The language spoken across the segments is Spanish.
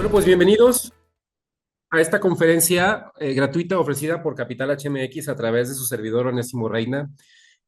Bueno, pues bienvenidos a esta conferencia gratuita ofrecida por Capital HMX a través de su servidor Onésimo Reina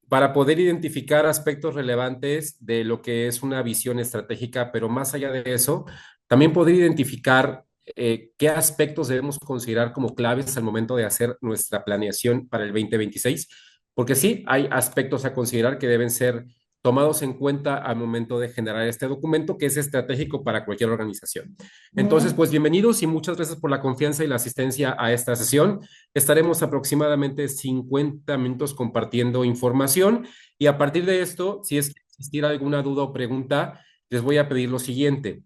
para poder identificar aspectos relevantes de lo que es una visión estratégica, pero más allá de eso, también poder identificar qué aspectos debemos considerar como claves al momento de hacer nuestra planeación para el 2026, porque sí, hay aspectos a considerar que deben ser tomados en cuenta al momento de generar este documento que es estratégico para cualquier organización. Entonces, pues bienvenidos y muchas gracias por la confianza y la asistencia a esta sesión. Estaremos aproximadamente 50 minutos compartiendo información y a partir de esto, si es que existiera alguna duda o pregunta, les voy a pedir lo siguiente.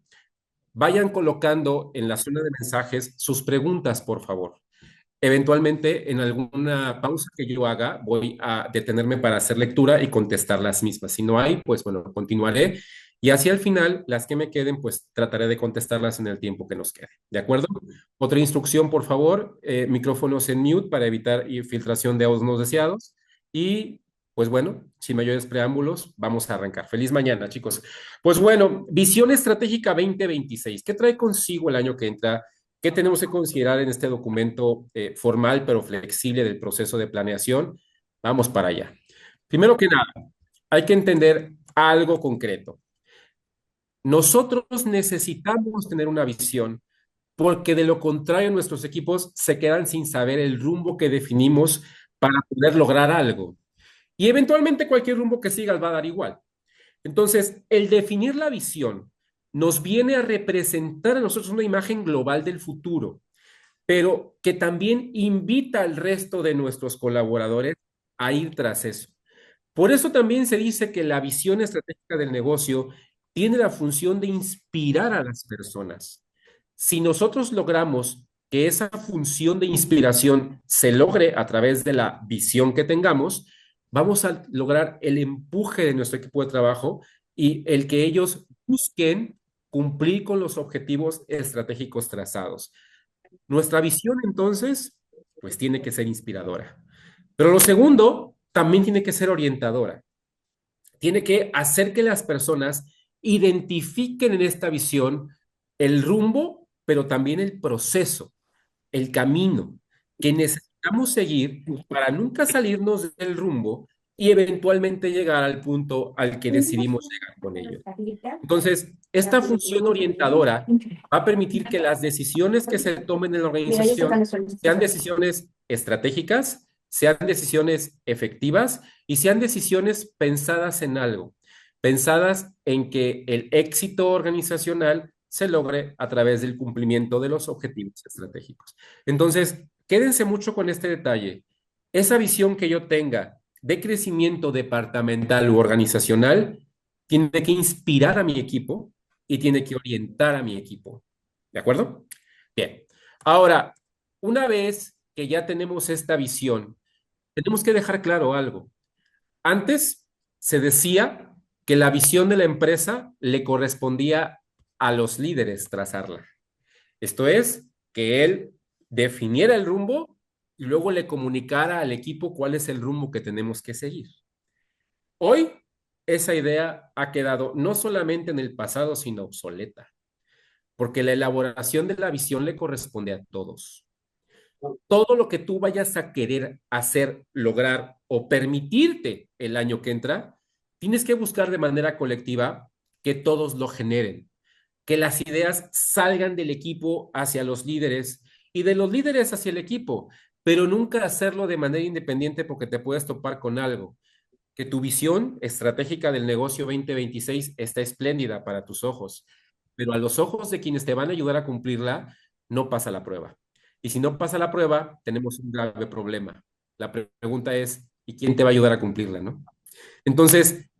Vayan colocando en la zona de mensajes sus preguntas, por favor. Eventualmente, en alguna pausa que yo haga, voy a detenerme para hacer lectura y contestar las mismas. Si no hay, pues bueno, continuaré. Y hacia el final, las que me queden, pues trataré de contestarlas en el tiempo que nos quede. ¿De acuerdo? Otra instrucción, por favor, micrófonos en mute para evitar filtración de audios no deseados. Y pues bueno, sin mayores preámbulos, vamos a arrancar. Feliz mañana, chicos. Pues bueno, visión estratégica 2026. ¿Qué trae consigo el año que entra? ¿Qué tenemos que considerar en este documento formal pero flexible del proceso de planeación? Vamos para allá. Primero que nada, hay que entender algo concreto. Nosotros necesitamos tener una visión porque de lo contrario nuestros equipos se quedan sin saber el rumbo que definimos para poder lograr algo. Y eventualmente cualquier rumbo que sigas va a dar igual. Entonces, el definir la visión nos viene a representar a nosotros una imagen global del futuro, pero que también invita al resto de nuestros colaboradores a ir tras eso. Por eso también se dice que la visión estratégica del negocio tiene la función de inspirar a las personas. Si nosotros logramos que esa función de inspiración se logre a través de la visión que tengamos, vamos a lograr el empuje de nuestro equipo de trabajo y el que ellos busquen cumplir con los objetivos estratégicos trazados. Nuestra visión, entonces, pues tiene que ser inspiradora. Pero lo segundo, también tiene que ser orientadora. Tiene que hacer que las personas identifiquen en esta visión el rumbo, pero también el proceso, el camino que necesitamos seguir para nunca salirnos del rumbo y eventualmente llegar al punto al que decidimos llegar con ello. Entonces, esta función orientadora va a permitir que las decisiones que se tomen en la organización sean decisiones estratégicas, sean decisiones efectivas y sean decisiones pensadas en algo, pensadas en que el éxito organizacional se logre a través del cumplimiento de los objetivos estratégicos. Entonces, quédense mucho con este detalle. Esa visión que yo tenga de crecimiento departamental u organizacional tiene que inspirar a mi equipo y tiene que orientar a mi equipo. ¿De acuerdo? Bien. Ahora, una vez que ya tenemos esta visión, tenemos que dejar claro algo. Antes se decía que la visión de la empresa le correspondía a los líderes trazarla. Esto es, que él definiera el rumbo y luego le comunicara al equipo cuál es el rumbo que tenemos que seguir. Hoy esa idea ha quedado no solamente en el pasado, sino obsoleta, porque la elaboración de la visión le corresponde a todos. Todo lo que tú vayas a querer hacer, lograr o permitirte el año que entra, tienes que buscar de manera colectiva que todos lo generen, que las ideas salgan del equipo hacia los líderes y de los líderes hacia el equipo, pero nunca hacerlo de manera independiente porque te puedes topar con algo que tu visión estratégica del negocio 2026 está espléndida para tus ojos, pero a los ojos de quienes te van a ayudar a cumplirla, no pasa la prueba. Y si no pasa la prueba, tenemos un grave problema. La pregunta es, ¿y quién te va a ayudar a cumplirla, no? Entonces,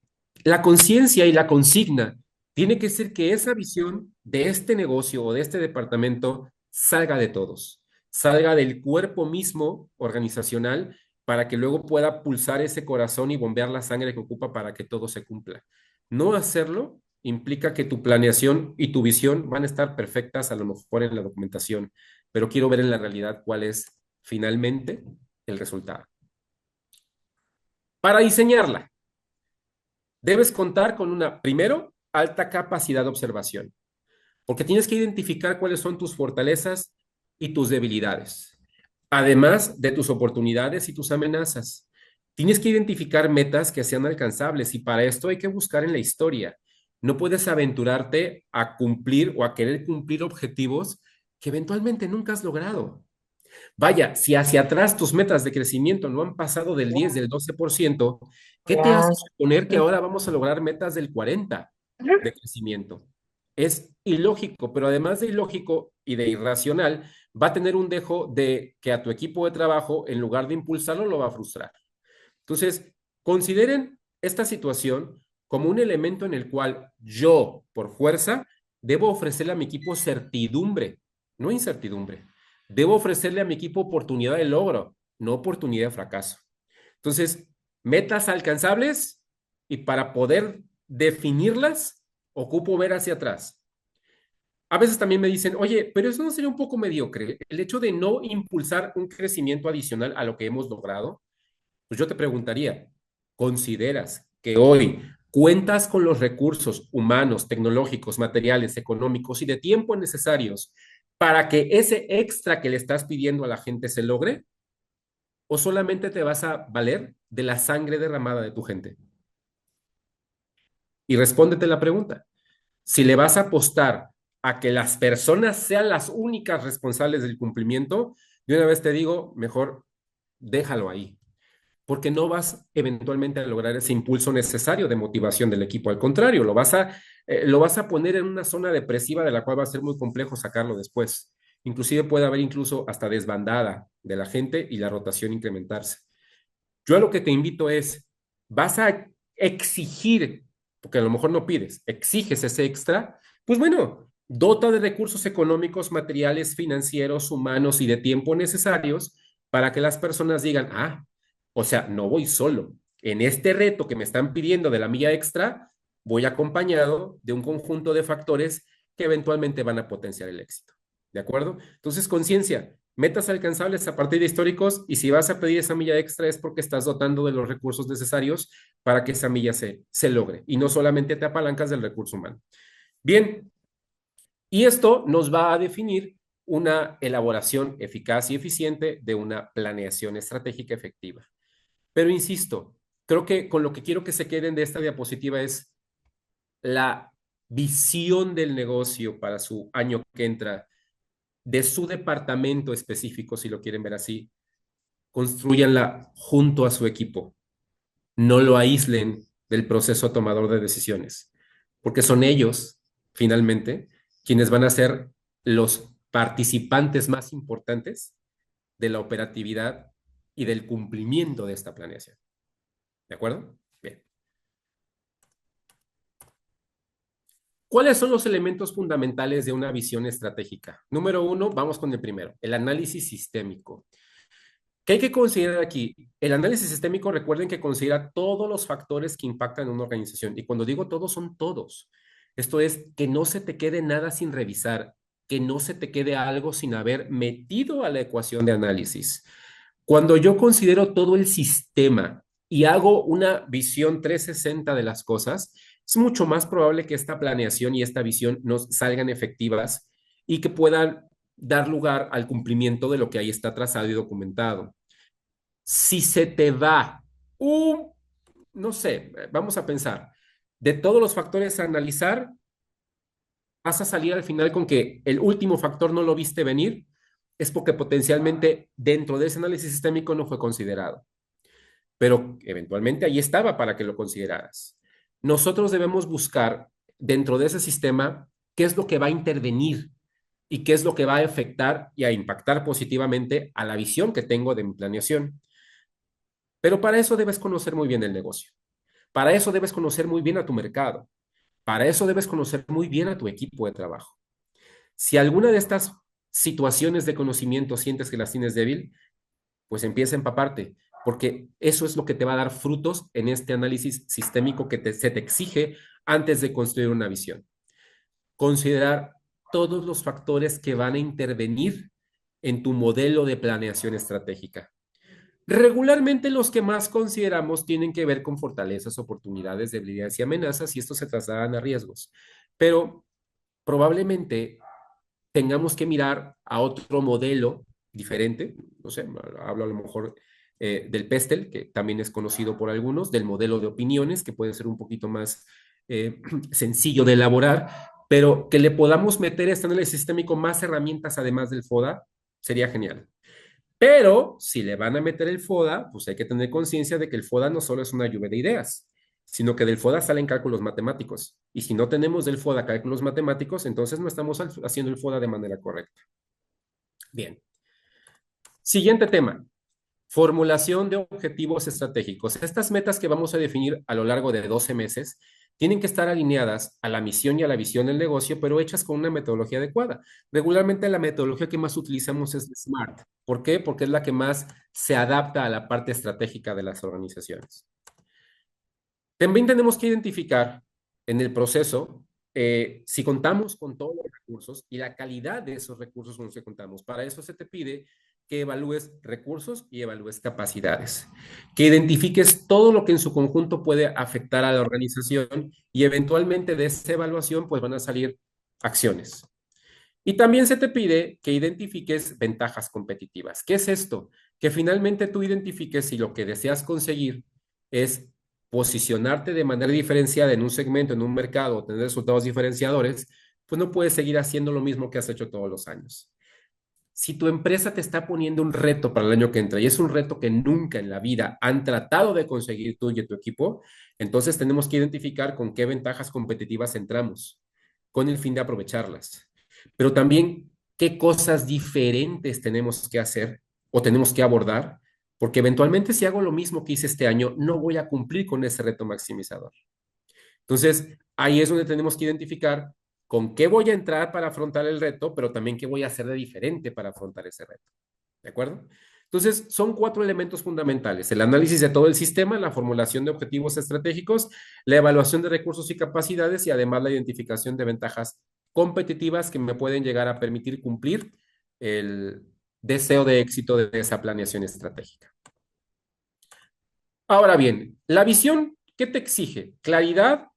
la conciencia y la consigna tiene que ser que esa visión de este negocio o de este departamento salga de todos, salga del cuerpo mismo organizacional para que luego pueda pulsar ese corazón y bombear la sangre que ocupa para que todo se cumpla. No hacerlo implica que tu planeación y tu visión van a estar perfectas a lo mejor en la documentación, pero quiero ver en la realidad cuál es finalmente el resultado. Para diseñarla, debes contar con una, primero, alta capacidad de observación. porque tienes que identificar cuáles son tus fortalezas y tus debilidades, además de tus oportunidades y tus amenazas. Tienes que identificar metas que sean alcanzables y para esto hay que buscar en la historia. No puedes aventurarte a cumplir o a querer cumplir objetivos que eventualmente nunca has logrado. Vaya, si hacia atrás tus metas de crecimiento no han pasado del 10, del 12%, ¿qué te Ya. hace suponer que ahora vamos a lograr metas del 40 de crecimiento? Es ilógico, pero además de ilógico y de irracional, va a tener un dejo de que a tu equipo de trabajo, en lugar de impulsarlo, lo va a frustrar. Entonces, consideren esta situación como un elemento en el cual yo, por fuerza, debo ofrecerle a mi equipo certidumbre, no incertidumbre. Debo ofrecerle a mi equipo oportunidad de logro, no oportunidad de fracaso. Entonces, metas alcanzables y para poder definirlas, ocupo ver hacia atrás. A veces también me dicen, oye, pero eso no sería un poco mediocre. El hecho de no impulsar un crecimiento adicional a lo que hemos logrado, pues yo te preguntaría, ¿consideras que hoy cuentas con los recursos humanos, tecnológicos, materiales, económicos y de tiempo necesarios para que ese extra que le estás pidiendo a la gente se logre? ¿O solamente te vas a valer de la sangre derramada de tu gente? Y respóndete la pregunta. Si le vas a apostar a que las personas sean las únicas responsables del cumplimiento, de una vez te digo, mejor déjalo ahí, porque no vas eventualmente a lograr ese impulso necesario de motivación del equipo. Al contrario, lo vas a poner en una zona depresiva de la cual va a ser muy complejo sacarlo después. Inclusive puede haber incluso hasta desbandada de la gente y la rotación incrementarse. Yo a lo que te invito es, vas a exigir, porque a lo mejor no pides, exiges ese extra, pues bueno, dota de recursos económicos, materiales, financieros, humanos y de tiempo necesarios para que las personas digan, ah, o sea, no voy solo. En este reto que me están pidiendo de la milla extra, voy acompañado de un conjunto de factores que eventualmente van a potenciar el éxito. ¿De acuerdo? Entonces, conciencia, metas alcanzables a partir de históricos y si vas a pedir esa milla extra es porque estás dotando de los recursos necesarios para que esa milla se logre y no solamente te apalancas del recurso humano. Bien, y esto nos va a definir una elaboración eficaz y eficiente de una planeación estratégica efectiva. Pero insisto, creo que con lo que quiero que se queden de esta diapositiva es la visión del negocio para su año que entra, de su departamento específico, si lo quieren ver así, construyanla junto a su equipo. No lo aíslen del proceso tomador de decisiones, porque son ellos, finalmente, quienes van a ser los participantes más importantes de la operatividad y del cumplimiento de esta planeación. ¿De acuerdo? Bien. ¿Cuáles son los elementos fundamentales de una visión estratégica? Número uno, vamos con el primero, el análisis sistémico. ¿Qué hay que considerar aquí? El análisis sistémico, recuerden que considera todos los factores que impactan en una organización. Y cuando digo todos, son todos. Esto es que no se te quede nada sin revisar, que no se te quede algo sin haber metido a la ecuación de análisis. Cuando yo considero todo el sistema y hago una visión 360 de las cosas, es mucho más probable que esta planeación y esta visión nos salgan efectivas y que puedan dar lugar al cumplimiento de lo que ahí está trazado y documentado. Si se te va un, no sé, vamos a pensar, de todos los factores a analizar, vas a salir al final con que el último factor no lo viste venir, es porque potencialmente dentro de ese análisis sistémico no fue considerado, pero eventualmente ahí estaba para que lo consideraras. Nosotros debemos buscar dentro de ese sistema qué es lo que va a intervenir y qué es lo que va a afectar y a impactar positivamente a la visión que tengo de mi planeación. Pero para eso debes conocer muy bien el negocio. Para eso debes conocer muy bien a tu mercado. Para eso debes conocer muy bien a tu equipo de trabajo. Si alguna de estas situaciones de conocimiento sientes que las tienes débil, pues empieza a empaparte, porque eso es lo que te va a dar frutos en este análisis sistémico que se te exige antes de construir una visión. Considerar todos los factores que van a intervenir en tu modelo de planeación estratégica. Regularmente los que más consideramos tienen que ver con fortalezas, oportunidades, debilidades y amenazas y estos se trasladan a riesgos. Pero probablemente tengamos que mirar a otro modelo diferente, no sé, hablo a lo mejor del PESTEL, que también es conocido por algunos, del modelo de opiniones, que puede ser un poquito más sencillo de elaborar, pero que le podamos meter a este análisis sistémico más herramientas además del FODA, sería genial. Pero si le van a meter el FODA, pues hay que tener conciencia de que el FODA no solo es una lluvia de ideas, sino que del FODA salen cálculos matemáticos. Y si no tenemos del FODA cálculos matemáticos, entonces no estamos haciendo el FODA de manera correcta. Bien. Siguiente tema. Formulación de objetivos estratégicos. Estas metas que vamos a definir a lo largo de 12 meses tienen que estar alineadas a la misión y a la visión del negocio, pero hechas con una metodología adecuada. Regularmente la metodología que más utilizamos es SMART. ¿Por qué? Porque es la que más se adapta a la parte estratégica de las organizaciones. También tenemos que identificar en el proceso si contamos con todos los recursos y la calidad de esos recursos con los que contamos. Para eso se te pide que evalúes recursos y evalúes capacidades, que identifiques todo lo que en su conjunto puede afectar a la organización y eventualmente de esa evaluación pues van a salir acciones. Y también se te pide que identifiques ventajas competitivas. ¿Qué es esto? Que finalmente tú identifiques si lo que deseas conseguir es posicionarte de manera diferenciada en un segmento, en un mercado, tener resultados diferenciadores, pues no puedes seguir haciendo lo mismo que has hecho todos los años. Si tu empresa te está poniendo un reto para el año que entra y es un reto que nunca en la vida han tratado de conseguir tú y tu equipo, entonces tenemos que identificar con qué ventajas competitivas entramos, con el fin de aprovecharlas. Pero también qué cosas diferentes tenemos que hacer o tenemos que abordar, porque eventualmente si hago lo mismo que hice este año, no voy a cumplir con ese reto maximizador. Entonces, ahí es donde tenemos que identificar con qué voy a entrar para afrontar el reto, pero también qué voy a hacer de diferente para afrontar ese reto. ¿De acuerdo? Entonces, son cuatro elementos fundamentales: el análisis de todo el sistema, la formulación de objetivos estratégicos, la evaluación de recursos y capacidades y además la identificación de ventajas competitivas que me pueden llegar a permitir cumplir el deseo de éxito de esa planeación estratégica. Ahora bien, la visión, ¿qué te exige? Claridad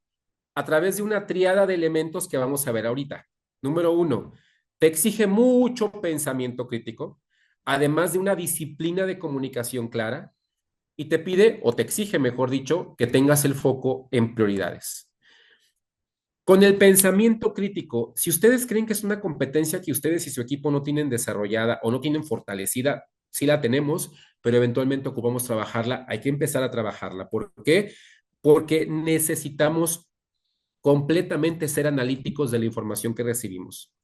a través de una triada de elementos que vamos a ver ahorita. Número uno, te exige mucho pensamiento crítico, además de una disciplina de comunicación clara, y te pide, o te exige, mejor dicho, que tengas el foco en prioridades. Con el pensamiento crítico, si ustedes creen que es una competencia que ustedes y su equipo no tienen desarrollada o no tienen fortalecida, sí la tenemos, pero eventualmente ocupamos trabajarla, hay que empezar a trabajarla. ¿Por qué? Porque necesitamos completamente ser analíticos de la información que recibimos.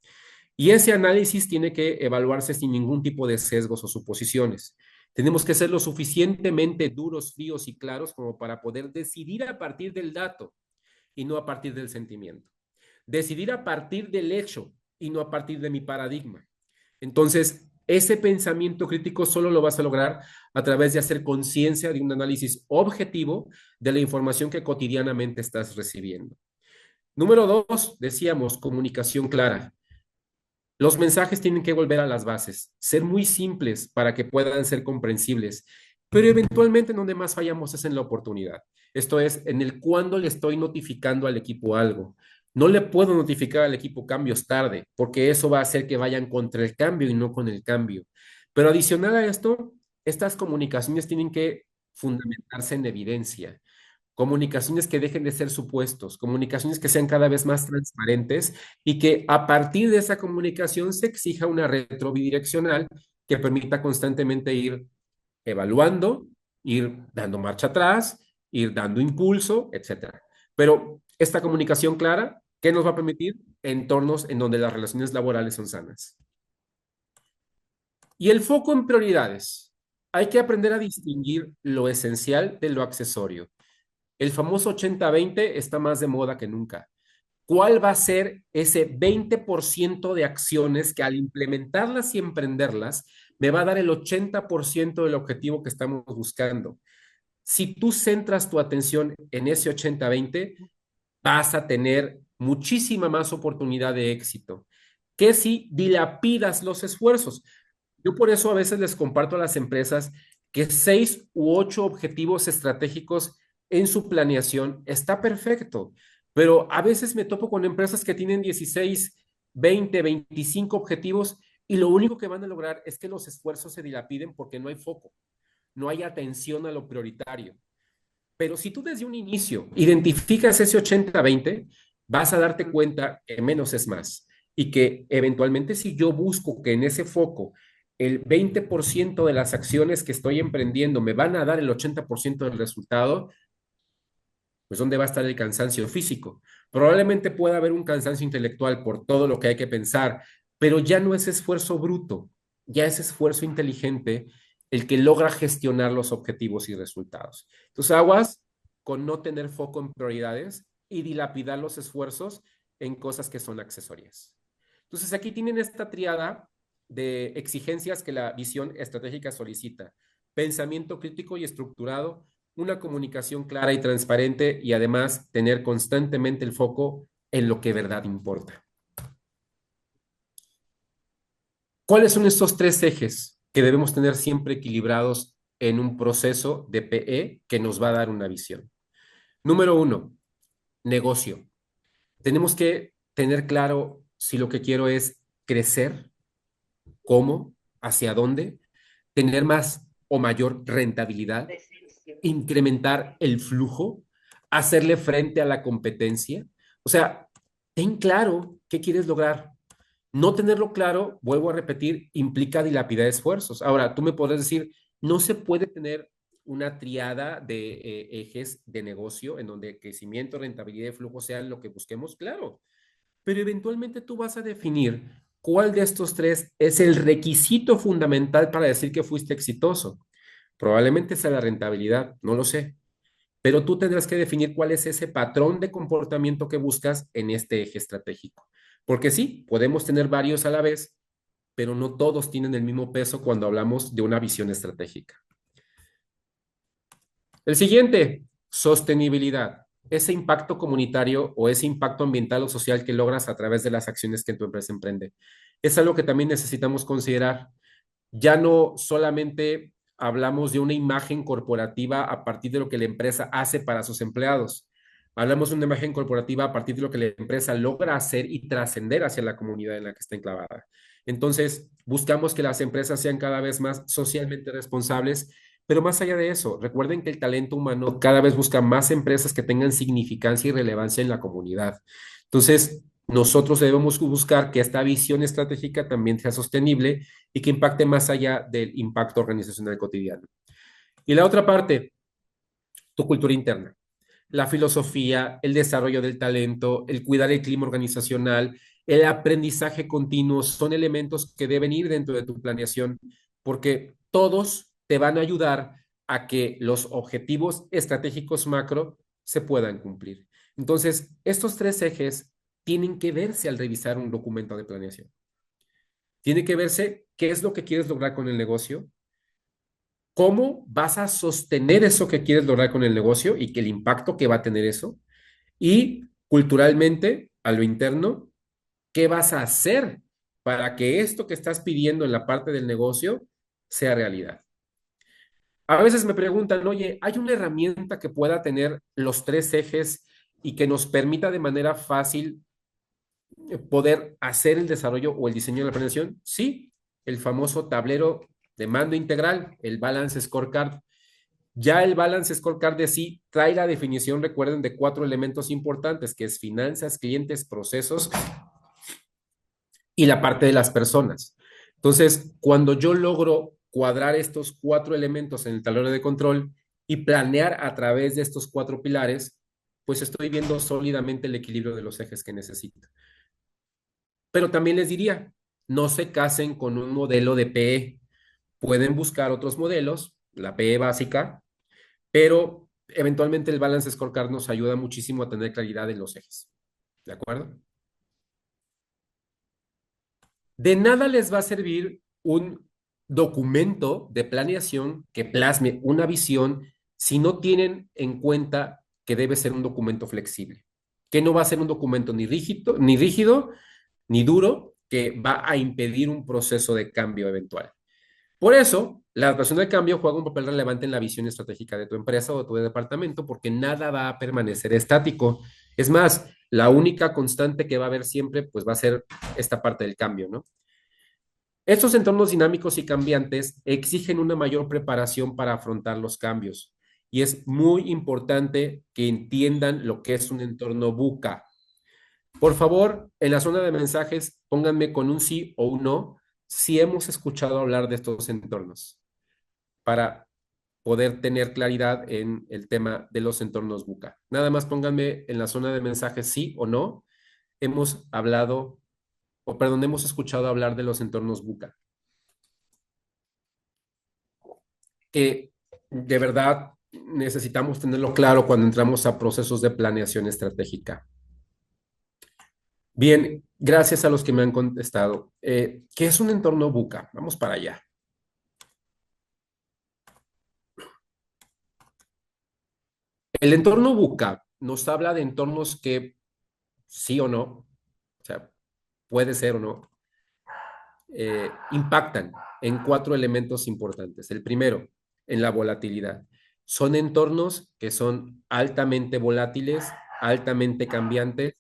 Y ese análisis tiene que evaluarse sin ningún tipo de sesgos o suposiciones. Tenemos que ser lo suficientemente duros, fríos y claros como para poder decidir a partir del dato y no a partir del sentimiento. Decidir a partir del hecho y no a partir de mi paradigma. Entonces, ese pensamiento crítico solo lo vas a lograr a través de hacer conciencia de un análisis objetivo de la información que cotidianamente estás recibiendo. Número dos, decíamos, comunicación clara. Los mensajes tienen que volver a las bases, ser muy simples para que puedan ser comprensibles, pero eventualmente en donde más fallamos es en la oportunidad. Esto es, en el cuándo le estoy notificando al equipo algo. No le puedo notificar al equipo cambios tarde, porque eso va a hacer que vayan contra el cambio y no con el cambio. Pero adicional a esto, estas comunicaciones tienen que fundamentarse en evidencia. Comunicaciones que dejen de ser supuestos, comunicaciones que sean cada vez más transparentes y que a partir de esa comunicación se exija una retrobidireccional que permita constantemente ir evaluando, ir dando marcha atrás, ir dando impulso, etcétera. Pero esta comunicación clara, ¿qué nos va a permitir? Entornos en donde las relaciones laborales son sanas. Y el foco en prioridades. Hay que aprender a distinguir lo esencial de lo accesorio. El famoso 80-20 está más de moda que nunca. ¿Cuál va a ser ese 20% de acciones que al implementarlas y emprenderlas me va a dar el 80% del objetivo que estamos buscando? Si tú centras tu atención en ese 80-20, vas a tener muchísima más oportunidad de éxito que si dilapidas los esfuerzos. Yo por eso a veces les comparto a las empresas que 6 u 8 objetivos estratégicos en su planeación está perfecto, pero a veces me topo con empresas que tienen 16 20, 25 objetivos y lo único que van a lograr es que los esfuerzos se dilapiden porque no hay foco, no hay atención a lo prioritario. Pero si tú desde un inicio identificas ese 80-20, vas a darte cuenta que menos es más y que eventualmente si yo busco que en ese foco el 20% de las acciones que estoy emprendiendo me van a dar el 80% del resultado, pues ¿dónde va a estar el cansancio físico? Probablemente pueda haber un cansancio intelectual por todo lo que hay que pensar, pero ya no es esfuerzo bruto, ya es esfuerzo inteligente el que logra gestionar los objetivos y resultados. Entonces, aguas con no tener foco en prioridades y dilapidar los esfuerzos en cosas que son accesorias. Entonces, aquí tienen esta triada de exigencias que la visión estratégica solicita: pensamiento crítico y estructurado, una comunicación clara y transparente y además tener constantemente el foco en lo que de verdad importa. ¿Cuáles son estos tres ejes que debemos tener siempre equilibrados en un proceso de PE que nos va a dar una visión? Número uno, negocio. Tenemos que tener claro si lo que quiero es crecer, cómo, hacia dónde, tener más o mayor rentabilidad, incrementar el flujo, hacerle frente a la competencia. O sea, ten claro qué quieres lograr. No tenerlo claro, vuelvo a repetir, implica dilapidar esfuerzos. Ahora, tú me podrás decir, no se puede tener una triada de ejes de negocio en donde crecimiento, rentabilidad y flujo sean lo que busquemos, claro, pero eventualmente tú vas a definir cuál de estos tres es el requisito fundamental para decir que fuiste exitoso. Probablemente sea la rentabilidad, no lo sé, pero tú tendrás que definir cuál es ese patrón de comportamiento que buscas en este eje estratégico. Porque sí, podemos tener varios a la vez, pero no todos tienen el mismo peso cuando hablamos de una visión estratégica. El siguiente, sostenibilidad. Ese impacto comunitario o ese impacto ambiental o social que logras a través de las acciones que tu empresa emprende. Es algo que también necesitamos considerar. Ya no solamente hablamos de una imagen corporativa a partir de lo que la empresa hace para sus empleados. Hablamos de una imagen corporativa a partir de lo que la empresa logra hacer y trascender hacia la comunidad en la que está enclavada. Entonces, buscamos que las empresas sean cada vez más socialmente responsables, pero más allá de eso, recuerden que el talento humano cada vez busca más empresas que tengan significancia y relevancia en la comunidad. Entonces, nosotros debemos buscar que esta visión estratégica también sea sostenible y que impacte más allá del impacto organizacional cotidiano. Y la otra parte, tu cultura interna, la filosofía, el desarrollo del talento, el cuidar el clima organizacional, el aprendizaje continuo, son elementos que deben ir dentro de tu planeación porque todos te van a ayudar a que los objetivos estratégicos macro se puedan cumplir. Entonces, estos tres ejes tienen que verse al revisar un documento de planeación. Tiene que verse qué es lo que quieres lograr con el negocio, cómo vas a sostener eso que quieres lograr con el negocio y que el impacto que va a tener eso, y culturalmente, a lo interno, qué vas a hacer para que esto que estás pidiendo en la parte del negocio sea realidad. A veces me preguntan, oye, ¿hay una herramienta que pueda tener los tres ejes y que nos permita de manera fácil poder hacer el desarrollo o el diseño de la planeación? Sí, el famoso tablero de mando integral, el Balance Scorecard. Ya el Balance Scorecard de sí trae la definición, recuerden, de cuatro elementos importantes, que es finanzas, clientes, procesos y la parte de las personas. Entonces, cuando yo logro cuadrar estos cuatro elementos en el tablero de control y planear a través de estos cuatro pilares, pues estoy viendo sólidamente el equilibrio de los ejes que necesito. Pero también les diría, no se casen con un modelo de PE. Pueden buscar otros modelos, la PE básica, pero eventualmente el Balance Scorecard nos ayuda muchísimo a tener claridad en los ejes. ¿De acuerdo? De nada les va a servir un documento de planeación que plasme una visión si no tienen en cuenta que debe ser un documento flexible, que no va a ser un documento ni rígido, ni duro, que va a impedir un proceso de cambio eventual. Por eso, la adaptación del cambio juega un papel relevante en la visión estratégica de tu empresa o de tu departamento, porque nada va a permanecer estático. Es más, La única constante que va a haber siempre, pues va a ser esta parte del cambio, ¿no? Estos entornos dinámicos y cambiantes exigen una mayor preparación para afrontar los cambios y es muy importante que entiendan lo que es un entorno VUCA. Por favor, en la zona de mensajes, pónganme con un sí o un no si hemos escuchado hablar de estos entornos para poder tener claridad en el tema de los entornos VUCA. Nada más pónganme en la zona de mensajes sí o no. Hemos hablado, o perdón, hemos escuchado hablar de los entornos VUCA. Que de verdad necesitamos tenerlo claro cuando entramos a procesos de planeación estratégica. Bien, gracias a los que me han contestado. ¿Qué es un entorno VUCA? Vamos para allá. El entorno VUCA nos habla de entornos que sí o no, o sea, puede ser o no, impactan en cuatro elementos importantes. El primero, en la volatilidad. Son entornos que son altamente volátiles, altamente cambiantes,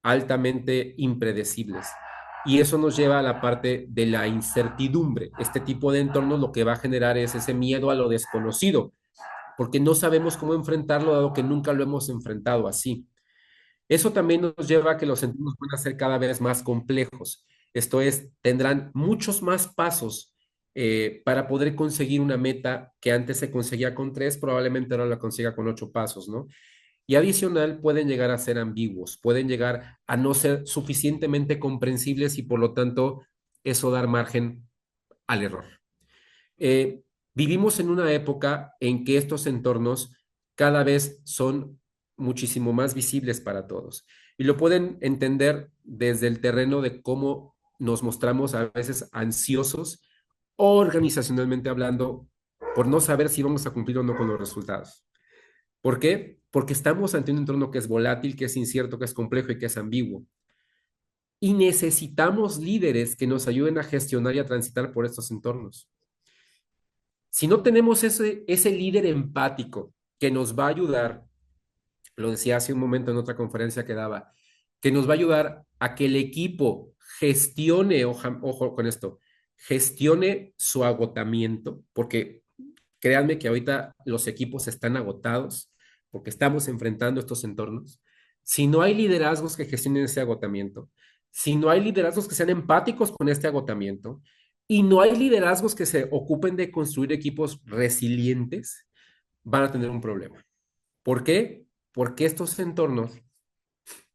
altamente impredecibles. Y eso nos lleva a la parte de la incertidumbre. Este tipo de entornos lo que va a generar es ese miedo a lo desconocido, porque no sabemos cómo enfrentarlo, dado que nunca lo hemos enfrentado así. Eso también nos lleva a que los entornos van a ser cada vez más complejos. Esto es, tendrán muchos más pasos para poder conseguir una meta que antes se conseguía con tres, probablemente ahora la consiga con 8 pasos, ¿no? Y adicional, pueden llegar a ser ambiguos, pueden llegar a no ser suficientemente comprensibles y por lo tanto eso dar margen al error. Eh, Vivimos en una época en que estos entornos cada vez son muchísimo más visibles para todos. Y lo pueden entender desde el terreno de cómo nos mostramos a veces ansiosos, organizacionalmente hablando, por no saber si vamos a cumplir o no con los resultados. ¿Por qué? Porque estamos ante un entorno que es volátil, que es incierto, que es complejo y que es ambiguo. Y necesitamos líderes que nos ayuden a gestionar y a transitar por estos entornos. Si no tenemos ese líder empático que nos va a ayudar, lo decía hace un momento en otra conferencia que daba, que nos va a ayudar a que el equipo gestione, ojo con esto, gestione su agotamiento, porque créanme que ahorita los equipos están agotados porque estamos enfrentando estos entornos. Si no hay liderazgos que gestionen ese agotamiento, si no hay liderazgos que sean empáticos con este agotamiento, y no hay liderazgos que se ocupen de construir equipos resilientes, van a tener un problema. ¿Por qué? Porque estos entornos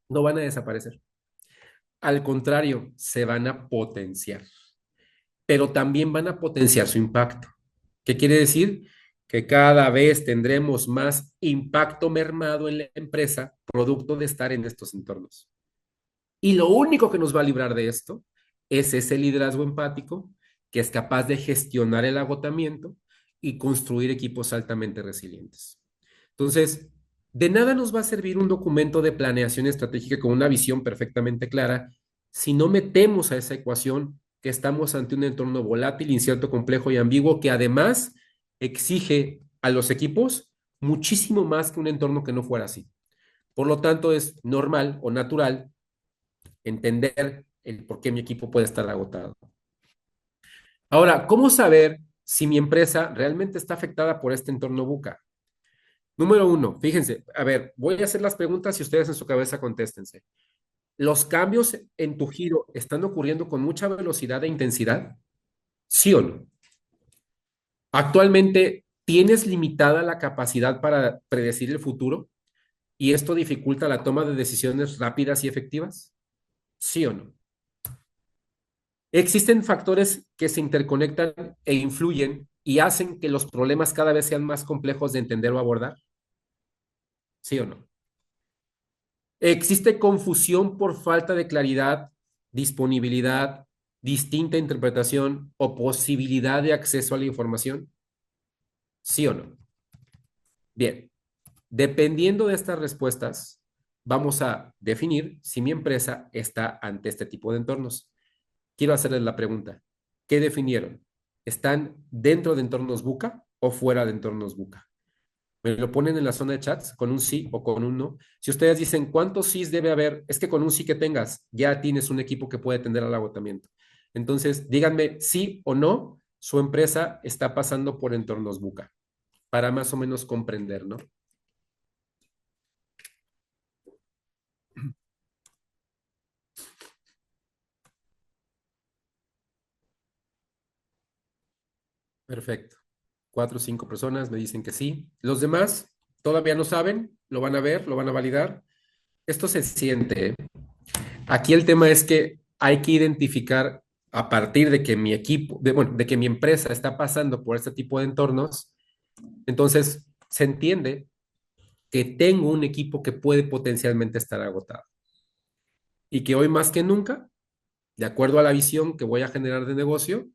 no van a desaparecer. Al contrario, se van a potenciar, pero también van a potenciar su impacto. ¿Qué quiere decir? Que cada vez tendremos más impacto mermado en la empresa, producto de estar en estos entornos. Y lo único que nos va a librar de esto es ese liderazgo empático que es capaz de gestionar el agotamiento y construir equipos altamente resilientes. Entonces, de nada nos va a servir un documento de planeación estratégica con una visión perfectamente clara si no metemos a esa ecuación que estamos ante un entorno volátil, incierto, complejo y ambiguo que además exige a los equipos muchísimo más que un entorno que no fuera así. Por lo tanto, es normal o natural entender el por qué mi equipo puede estar agotado. Ahora, ¿cómo saber si mi empresa realmente está afectada por este entorno VUCA? Número uno, fíjense, a ver, voy a hacer las preguntas y ustedes en su cabeza contéstense. ¿Los cambios en tu giro están ocurriendo con mucha velocidad e intensidad? ¿Sí o no? ¿Actualmente tienes limitada la capacidad para predecir el futuro y esto dificulta la toma de decisiones rápidas y efectivas? ¿Sí o no? Existen factores que se interconectan e influyen y hacen que los problemas cada vez sean más complejos de entender o abordar. ¿Sí o no? Existe confusión por falta de claridad, disponibilidad, distinta interpretación o posibilidad de acceso a la información. ¿Sí o no? Bien, dependiendo de estas respuestas, vamos a definir si mi empresa está ante este tipo de entornos. Quiero hacerles la pregunta. ¿Qué definieron? ¿Están dentro de entornos VUCA o fuera de entornos VUCA? Me lo ponen en la zona de chats con un sí o con un no. Si ustedes dicen cuántos sís debe haber, es que con un sí que tengas, ya tienes un equipo que puede atender al agotamiento. Entonces, díganme sí o no, su empresa está pasando por entornos buca, para más o menos comprender, ¿no? Perfecto. Cuatro o cinco personas me dicen que sí. Los demás todavía no saben, lo van a ver, lo van a validar. Esto se siente, ¿eh? Aquí el tema es que hay que identificar a partir de que mi equipo, bueno, de que mi empresa está pasando por este tipo de entornos, entonces se entiende que tengo un equipo que puede potencialmente estar agotado y que hoy más que nunca, de acuerdo a la visión que voy a generar de negocio,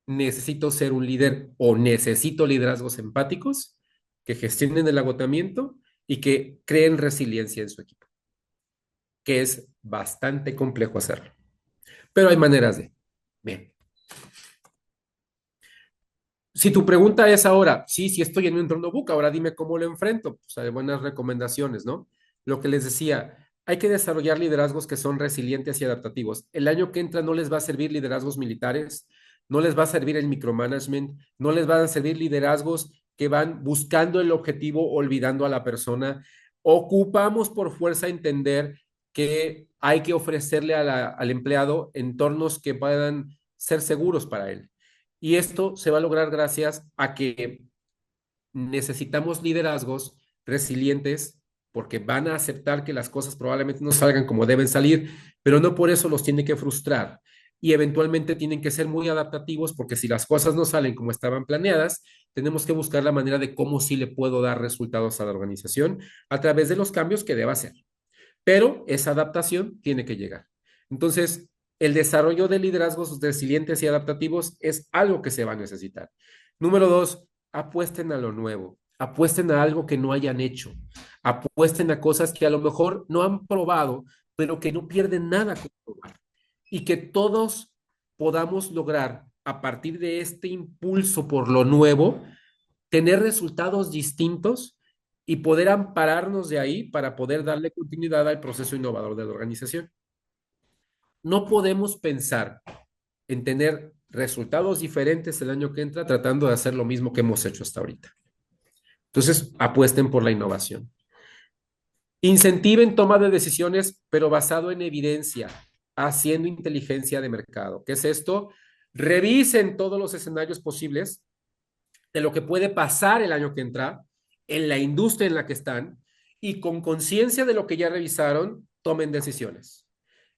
necesito ser un líder o necesito liderazgos empáticos que gestionen el agotamiento y que creen resiliencia en su equipo, que es bastante complejo hacerlo. Pero hay maneras de. Bien. Si tu pregunta es ahora, sí, sí estoy en un entorno buca, ahora dime cómo lo enfrento. Pues hay buenas recomendaciones, ¿no? Lo que les decía, hay que desarrollar liderazgos que son resilientes y adaptativos. El año que entra no les va a servir liderazgos militares, no les va a servir el micromanagement, no les van a servir liderazgos que van buscando el objetivo, olvidando a la persona. Ocupamos por fuerza entender que hay que ofrecerle al empleado entornos que puedan ser seguros para él. Y esto se va a lograr gracias a que necesitamos liderazgos resilientes porque van a aceptar que las cosas probablemente no salgan como deben salir, pero no por eso los tiene que frustrar. Y eventualmente tienen que ser muy adaptativos porque si las cosas no salen como estaban planeadas, tenemos que buscar la manera de cómo sí le puedo dar resultados a la organización a través de los cambios que deba hacer. Pero esa adaptación tiene que llegar. Entonces, el desarrollo de liderazgos resilientes y adaptativos es algo que se va a necesitar. Número dos, apuesten a lo nuevo, apuesten a algo que no hayan hecho, apuesten a cosas que a lo mejor no han probado, pero que no pierden nada con probar y que todos podamos lograr a partir de este impulso por lo nuevo tener resultados distintos y poder ampararnos de ahí para poder darle continuidad al proceso innovador de la organización. No podemos pensar en tener resultados diferentes el año que entra tratando de hacer lo mismo que hemos hecho hasta ahorita. Entonces, apuesten por la innovación. Incentiven toma de decisiones, pero basado en evidencia, haciendo inteligencia de mercado. ¿Qué es esto? Revisen todos los escenarios posibles de lo que puede pasar el año que entra, en la industria en la que están, y con conciencia de lo que ya revisaron, tomen decisiones.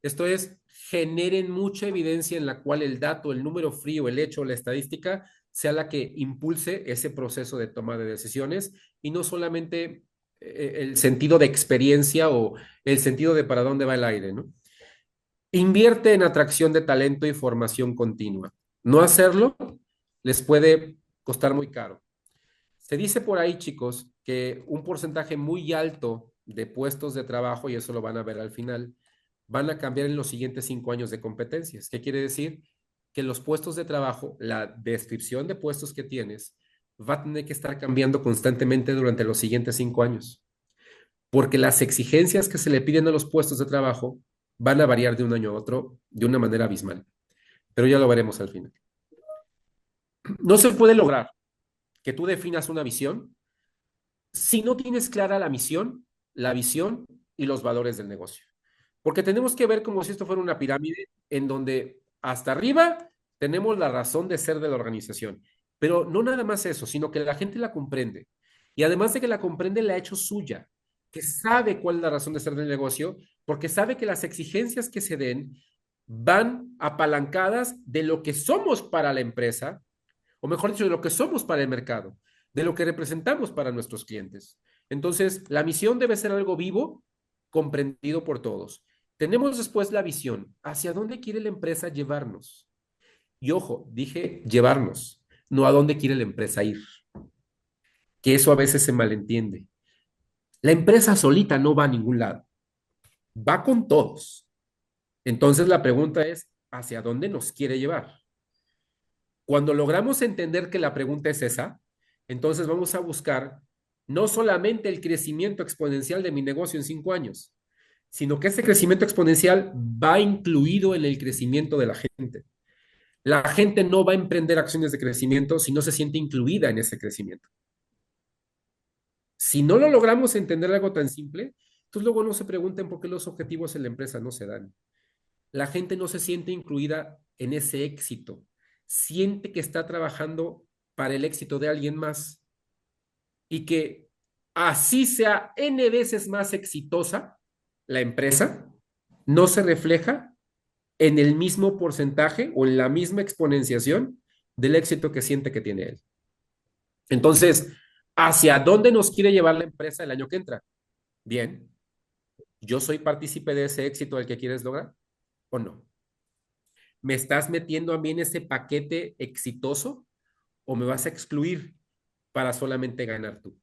Esto es, generen mucha evidencia en la cual el dato, el número frío, el hecho, la estadística, sea la que impulse ese proceso de toma de decisiones y no solamente el sentido de experiencia o el sentido de para dónde va el aire, ¿no? Invierte en atracción de talento y formación continua. No hacerlo les puede costar muy caro. Se dice por ahí, chicos, que un porcentaje muy alto de puestos de trabajo, y eso lo van a ver al final, van a cambiar en los siguientes 5 años de competencias. ¿Qué quiere decir? Que los puestos de trabajo, la descripción de puestos que tienes, va a tener que estar cambiando constantemente durante los siguientes 5 años, porque las exigencias que se le piden a los puestos de trabajo van a variar de un año a otro de una manera abismal. Pero ya lo veremos al final. No se puede lograr que tú definas una visión si no tienes clara la misión, la visión y los valores del negocio. Porque tenemos que ver como si esto fuera una pirámide en donde hasta arriba tenemos la razón de ser de la organización. Pero no nada más eso, sino que la gente la comprende. Y además de que la comprende, la ha hecho suya, que sabe cuál es la razón de ser del negocio, porque sabe que las exigencias que se den van apalancadas de lo que somos para la empresa, o mejor dicho, de lo que somos para el mercado, de lo que representamos para nuestros clientes. Entonces, la misión debe ser algo vivo, comprendido por todos. Tenemos después la visión, hacia dónde quiere la empresa llevarnos. Y ojo, dije llevarnos, no a dónde quiere la empresa ir, que eso a veces se malentiende. La empresa solita no va a ningún lado, va con todos. Entonces la pregunta es, ¿hacia dónde nos quiere llevar? Cuando logramos entender que la pregunta es esa, entonces vamos a buscar No solamente el crecimiento exponencial de mi negocio en 5 años, sino que ese crecimiento exponencial va incluido en el crecimiento de la gente. La gente no va a emprender acciones de crecimiento si no se siente incluida en ese crecimiento. Si no lo logramos entender algo tan simple, entonces luego no se pregunten por qué los objetivos en la empresa no se dan. La gente no se siente incluida en ese éxito. Siente que está trabajando para el éxito de alguien más y que así sea N veces más exitosa la empresa, no se refleja en el mismo porcentaje o en la misma exponenciación del éxito que siente que tiene él. Entonces, ¿hacia dónde nos quiere llevar la empresa el año que entra? Bien, ¿yo soy partícipe de ese éxito al que quieres lograr o no? ¿Me estás metiendo a mí en ese paquete exitoso o me vas a excluir para solamente ganar tú?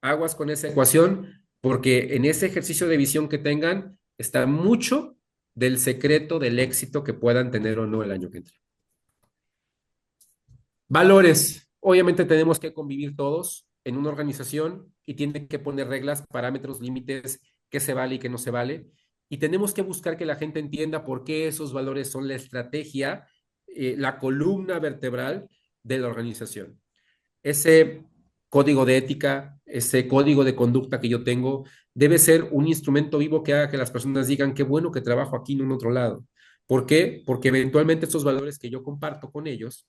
Aguas con esa ecuación porque en ese ejercicio de visión que tengan está mucho del secreto del éxito que puedan tener o no el año que entra. Valores. Obviamente tenemos que convivir todos en una organización y tienen que poner reglas, parámetros, límites, qué se vale y qué no se vale. Y tenemos que buscar que la gente entienda por qué esos valores son la estrategia, la columna vertebral de la organización. Ese código de ética, ese código de conducta que yo tengo, debe ser un instrumento vivo que haga que las personas digan qué bueno que trabajo aquí, no en otro lado. ¿Por qué? Porque eventualmente estos valores que yo comparto con ellos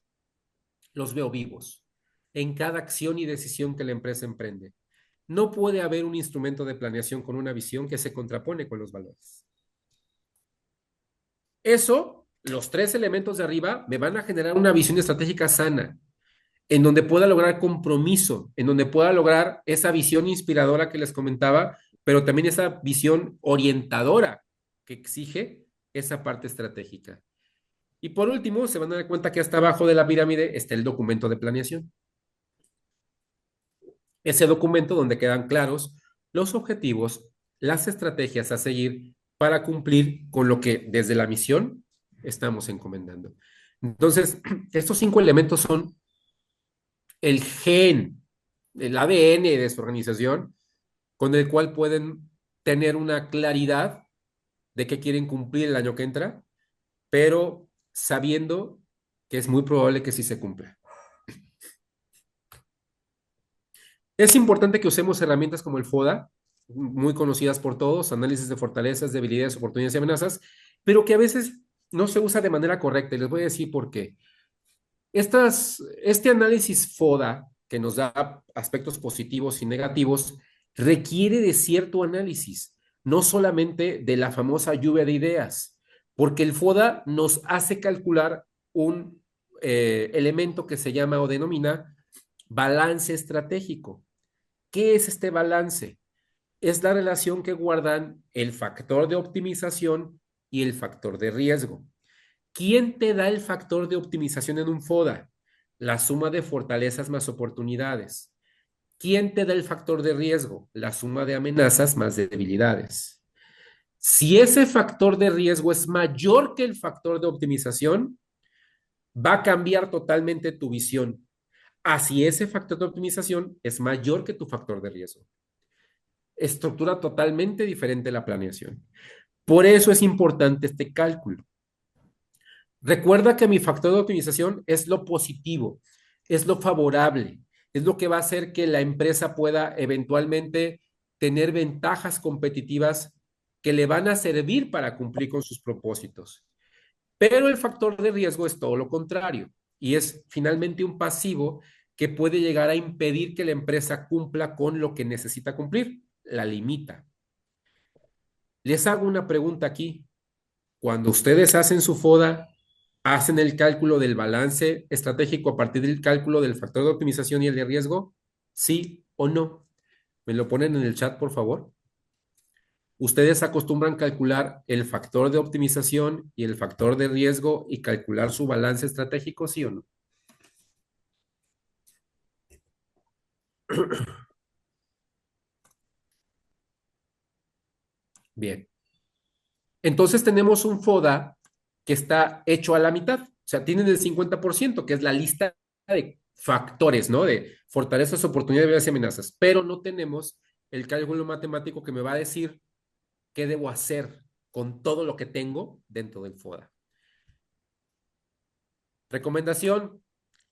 los veo vivos en cada acción y decisión que la empresa emprende. No puede haber un instrumento de planeación con una visión que se contrapone con los valores. Eso, los tres elementos de arriba, me van a generar una visión estratégica sana, en donde pueda lograr compromiso, en donde pueda lograr esa visión inspiradora que les comentaba, pero también esa visión orientadora que exige esa parte estratégica. Y por último, se van a dar cuenta que hasta abajo de la pirámide está el documento de planeación. Ese documento donde quedan claros los objetivos, las estrategias a seguir para cumplir con lo que desde la misión estamos encomendando. Entonces, estos 5 elementos son el gen, el ADN de su organización, con el cual pueden tener una claridad de qué quieren cumplir el año que entra, pero sabiendo que es muy probable que sí se cumpla. Es importante que usemos herramientas como el FODA, muy conocidas por todos, análisis de fortalezas, debilidades, oportunidades y amenazas, pero que a veces no se usa de manera correcta. Y les voy a decir por qué. Este análisis FODA, que nos da aspectos positivos y negativos, requiere de cierto análisis, no solamente de la famosa lluvia de ideas, porque el FODA nos hace calcular un elemento que se llama o denomina balance estratégico. ¿Qué es este balance? Es la relación que guardan el factor de optimización y el factor de riesgo. ¿Quién te da el factor de optimización en un FODA? La suma de fortalezas más oportunidades. ¿Quién te da el factor de riesgo? La suma de amenazas más debilidades. Si ese factor de riesgo es mayor que el factor de optimización, va a cambiar totalmente tu visión. Así ese factor de optimización es mayor que tu factor de riesgo. Estructura totalmente diferente la planeación. Por eso es importante este cálculo. Recuerda que mi factor de optimización es lo positivo, es lo favorable, es lo que va a hacer que la empresa pueda eventualmente tener ventajas competitivas que le van a servir para cumplir con sus propósitos. Pero el factor de riesgo es todo lo contrario y es finalmente un pasivo que puede llegar a impedir que la empresa cumpla con lo que necesita cumplir, la limita. Les hago una pregunta aquí. Cuando ustedes hacen su FODA, ¿hacen el cálculo del balance estratégico a partir del cálculo del factor de optimización y el de riesgo? ¿Sí o no? ¿Me lo ponen en el chat, por favor? ¿Ustedes acostumbran calcular el factor de optimización y el factor de riesgo y calcular su balance estratégico, sí o no? Bien. Entonces tenemos un FODA que está hecho a la mitad. O sea, tienen el 50%, que es la lista de factores, ¿no? De fortalezas, oportunidades, debilidades y amenazas, pero no tenemos el cálculo matemático que me va a decir qué debo hacer con todo lo que tengo dentro del FODA. Recomendación,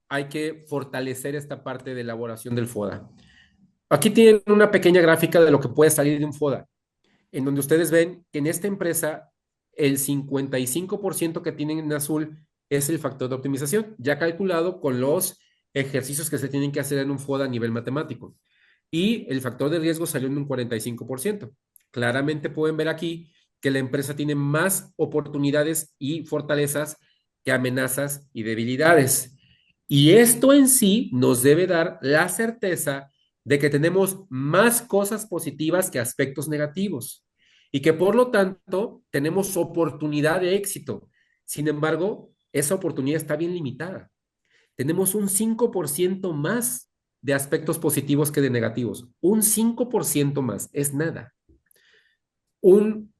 hay que fortalecer esta parte de elaboración del FODA. Aquí tienen una pequeña gráfica de lo que puede salir de un FODA, en donde ustedes ven que en esta empresa el 55% que tienen en azul es el factor de optimización, ya calculado con los ejercicios que se tienen que hacer en un FODA a nivel matemático. Y el factor de riesgo salió en un 45%. Claramente pueden ver aquí que la empresa tiene más oportunidades y fortalezas que amenazas y debilidades. Y esto en sí nos debe dar la certeza de que tenemos más cosas positivas que aspectos negativos y que por lo tanto tenemos oportunidad de éxito. Sin embargo, esa oportunidad está bien limitada. Tenemos un 5% más de aspectos positivos que de negativos. Un 5% más es nada. Un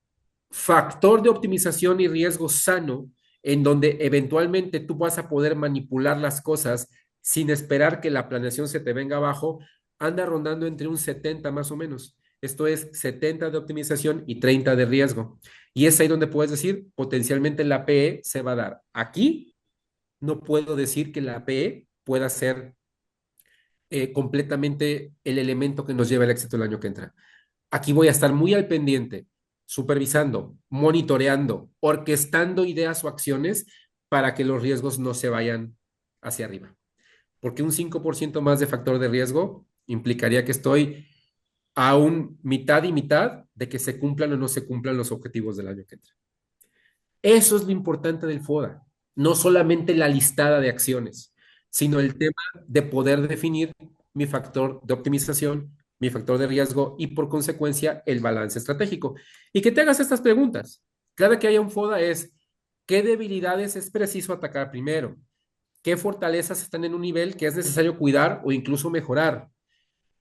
factor de optimización y riesgo sano en donde eventualmente tú vas a poder manipular las cosas sin esperar que la planeación se te venga abajo, anda rondando entre un 70 más o menos. Esto es 70 de optimización y 30 de riesgo. Y es ahí donde puedes decir, potencialmente la PE se va a dar. Aquí no puedo decir que la PE pueda ser completamente el elemento que nos lleva al éxito el año que entra. Aquí voy a estar muy al pendiente, supervisando, monitoreando, orquestando ideas o acciones para que los riesgos no se vayan hacia arriba. Porque un 5% más de factor de riesgo implicaría que estoy a un mitad y mitad de que se cumplan o no se cumplan los objetivos del año que entra. Eso es lo importante del FODA, no solamente la listada de acciones, sino el tema de poder definir mi factor de optimización, mi factor de riesgo y por consecuencia el balance estratégico. Y que te hagas estas preguntas. Cada que haya un FODA es, ¿qué debilidades es preciso atacar primero? ¿Qué fortalezas están en un nivel que es necesario cuidar o incluso mejorar?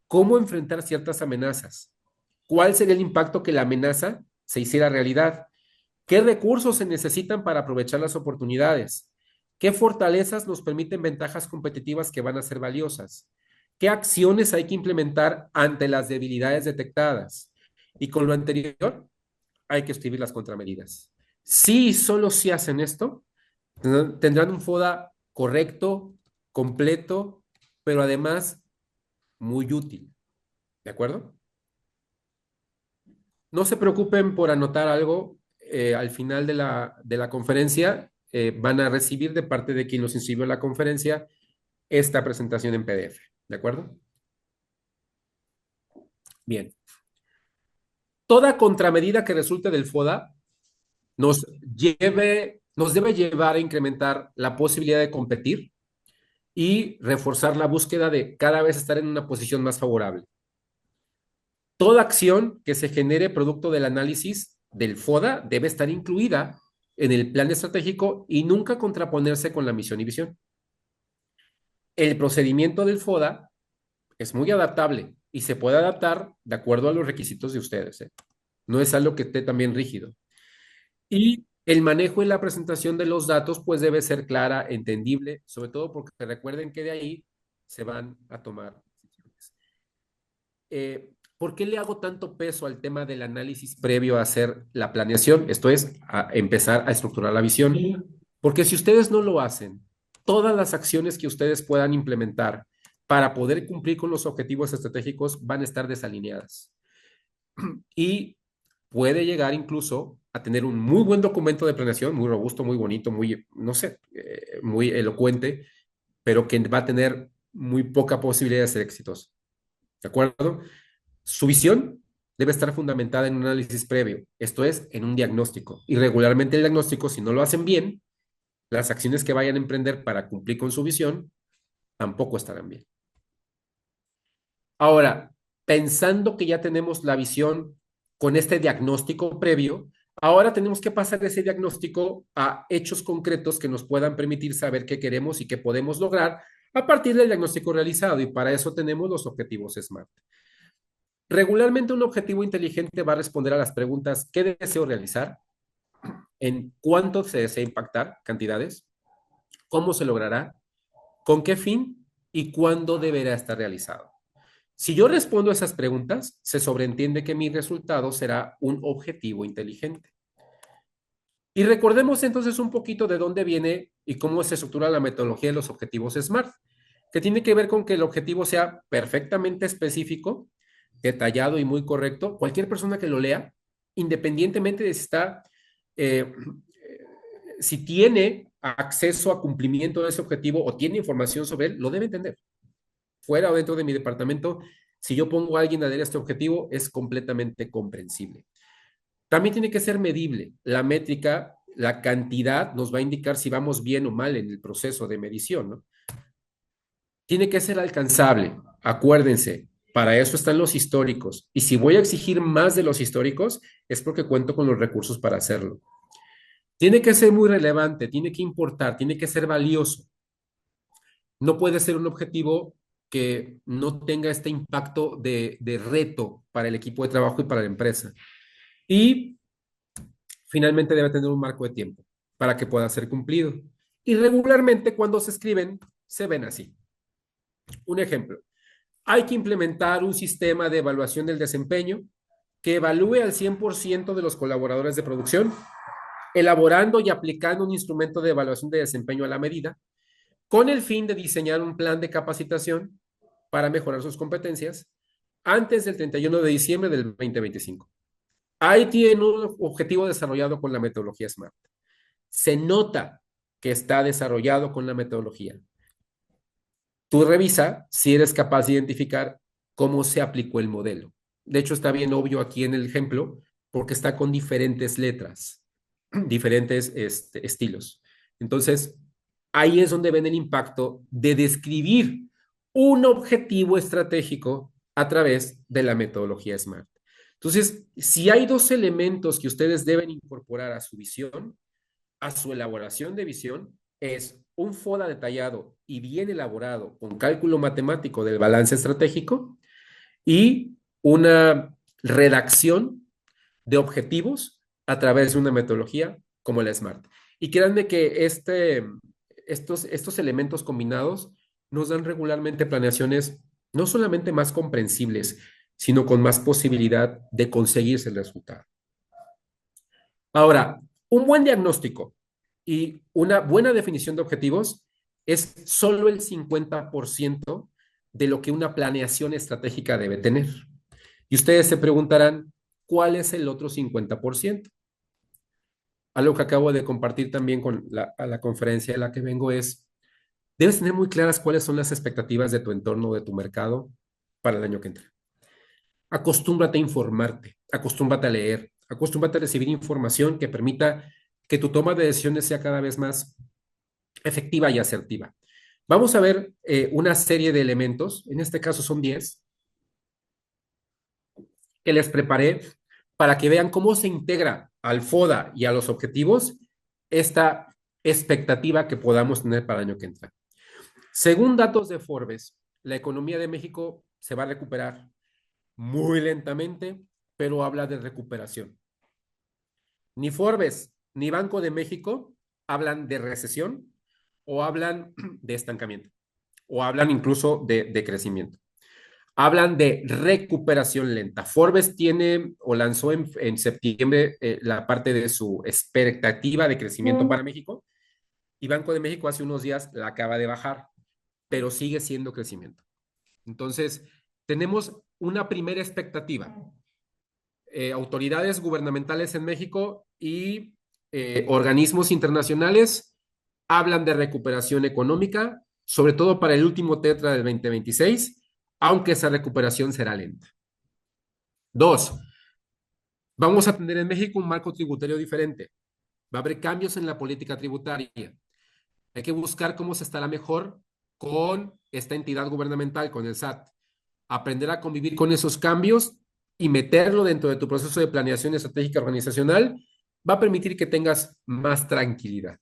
¿Cómo enfrentar ciertas amenazas? ¿Cuál sería el impacto que la amenaza se hiciera realidad? ¿Qué recursos se necesitan para aprovechar las oportunidades? ¿Qué fortalezas nos permiten ventajas competitivas que van a ser valiosas? ¿Qué acciones hay que implementar ante las debilidades detectadas? Y con lo anterior, hay que escribir las contramedidas. Si solo si hacen esto, tendrán un FODA correcto, completo, pero además muy útil. ¿De acuerdo? No se preocupen por anotar algo. Al final de la conferencia van a recibir de parte de quien los inscribió a la conferencia esta presentación en PDF. ¿De acuerdo? Bien. Toda contramedida que resulte del FODA nos debe llevar a incrementar la posibilidad de competir y reforzar la búsqueda de cada vez estar en una posición más favorable. Toda acción que se genere producto del análisis del FODA debe estar incluida en el plan estratégico y nunca contraponerse con la misión y visión. El procedimiento del FODA es muy adaptable y se puede adaptar de acuerdo a los requisitos de ustedes, ¿eh? No es algo que esté también rígido. Y el manejo y la presentación de los datos pues debe ser clara, entendible, sobre todo porque recuerden que de ahí se van a tomar decisiones. ¿Por qué le hago tanto peso al tema del análisis previo a hacer la planeación? Esto es, a empezar a estructurar la visión. Porque si ustedes no lo hacen, todas las acciones que ustedes puedan implementar para poder cumplir con los objetivos estratégicos van a estar desalineadas. Y puede llegar incluso a tener un muy buen documento de planeación, muy robusto, muy bonito, muy, no sé, muy elocuente, pero que va a tener muy poca posibilidad de ser exitoso. ¿De acuerdo? Su visión debe estar fundamentada en un análisis previo, esto es, en un diagnóstico. Y regularmente el diagnóstico, si no lo hacen bien, las acciones que vayan a emprender para cumplir con su visión tampoco estarán bien. Ahora, pensando que ya tenemos la visión con este diagnóstico previo, ahora tenemos que pasar ese diagnóstico a hechos concretos que nos puedan permitir saber qué queremos y qué podemos lograr a partir del diagnóstico realizado. Y para eso tenemos los objetivos SMART. Regularmente un objetivo inteligente va a responder a las preguntas: ¿qué deseo realizar? ¿En cuánto se desea impactar? Cantidades. ¿Cómo se logrará? ¿Con qué fin? y cuándo deberá estar realizado. Si yo respondo a esas preguntas, se sobreentiende que mi resultado será un objetivo inteligente. Y recordemos entonces un poquito de dónde viene y cómo se estructura la metodología de los objetivos SMART, que tiene que ver con que el objetivo sea perfectamente específico, detallado y muy correcto. Cualquier persona que lo lea, independientemente de si está, eh, si tiene acceso a cumplimiento de ese objetivo o tiene información sobre él, lo debe entender. Fuera o dentro de mi departamento, si yo pongo a alguien a leer este objetivo, es completamente comprensible. También tiene que ser medible. La métrica, la cantidad, nos va a indicar si vamos bien o mal en el proceso de medición, ¿no? Tiene que ser alcanzable. Acuérdense, para eso están los históricos. Y si voy a exigir más de los históricos, es porque cuento con los recursos para hacerlo. Tiene que ser muy relevante, tiene que importar, tiene que ser valioso. No puede ser un objetivo que no tenga este impacto de reto para el equipo de trabajo y para la empresa. Y finalmente debe tener un marco de tiempo para que pueda ser cumplido. Y regularmente cuando se escriben, se ven así. Un ejemplo, hay que implementar un sistema de evaluación del desempeño que evalúe al 100% de los colaboradores de producción, elaborando y aplicando un instrumento de evaluación de desempeño a la medida, con el fin de diseñar un plan de capacitación para mejorar sus competencias antes del 31 de diciembre del 2025. Ahí tiene un objetivo desarrollado con la metodología SMART. Se nota que está desarrollado con la metodología. Tú revisa si eres capaz de identificar cómo se aplicó el modelo. De hecho, está bien obvio aquí en el ejemplo porque está con diferentes letras, diferentes estilos. Entonces, ahí es donde ven el impacto de describir un objetivo estratégico a través de la metodología SMART. Entonces, si hay dos elementos que ustedes deben incorporar a su visión, a su elaboración de visión, es un FODA detallado y bien elaborado con cálculo matemático del balance estratégico y una redacción de objetivos a través de una metodología como la SMART. Y créanme que estos elementos combinados nos dan regularmente planeaciones no solamente más comprensibles, sino con más posibilidad de conseguirse el resultado. Ahora, un buen diagnóstico y una buena definición de objetivos es solo el 50% de lo que una planeación estratégica debe tener. Y ustedes se preguntarán, ¿cuál es el otro 50%? Algo que acabo de compartir también con a la conferencia de la que vengo es, debes tener muy claras cuáles son las expectativas de tu entorno, de tu mercado para el año que entra. Acostúmbrate a informarte, acostúmbrate a leer, acostúmbrate a recibir información que permita que tu toma de decisiones sea cada vez más efectiva y asertiva. Vamos a ver una serie de elementos, en este caso son 10, que les preparé para que vean cómo se integra al FODA y a los objetivos esta expectativa que podamos tener para el año que entra. Según datos de Forbes, la economía de México se va a recuperar muy lentamente, pero habla de recuperación. Ni Forbes ni Banco de México hablan de recesión o hablan de estancamiento o hablan incluso de crecimiento. Hablan de recuperación lenta. Forbes tiene o lanzó en septiembre la parte de su expectativa de crecimiento para México y Banco de México hace unos días la acaba de bajar, pero sigue siendo crecimiento. Entonces, tenemos una primera expectativa. Autoridades gubernamentales en México y organismos internacionales hablan de recuperación económica, sobre todo para el último tetra del 2026, aunque esa recuperación será lenta. Dos, vamos a tener en México un marco tributario diferente. Va a haber cambios en la política tributaria. Hay que buscar cómo se estará mejor con esta entidad gubernamental, con el SAT. Aprender a convivir con esos cambios y meterlo dentro de tu proceso de planeación estratégica organizacional va a permitir que tengas más tranquilidad.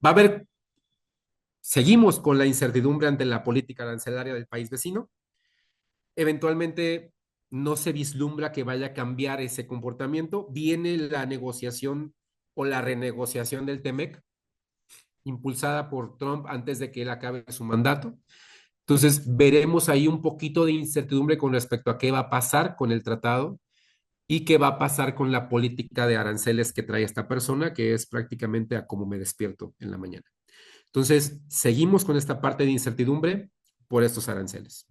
Va a haber, seguimos con la incertidumbre ante la política arancelaria del país vecino. Eventualmente no se vislumbra que vaya a cambiar ese comportamiento. Viene la negociación o la renegociación del TEMEC impulsada por Trump antes de que él acabe su mandato. Entonces, veremos ahí un poquito de incertidumbre con respecto a qué va a pasar con el tratado y qué va a pasar con la política de aranceles que trae esta persona, que es prácticamente a cómo me despierto en la mañana. Entonces, seguimos con esta parte de incertidumbre por estos aranceles.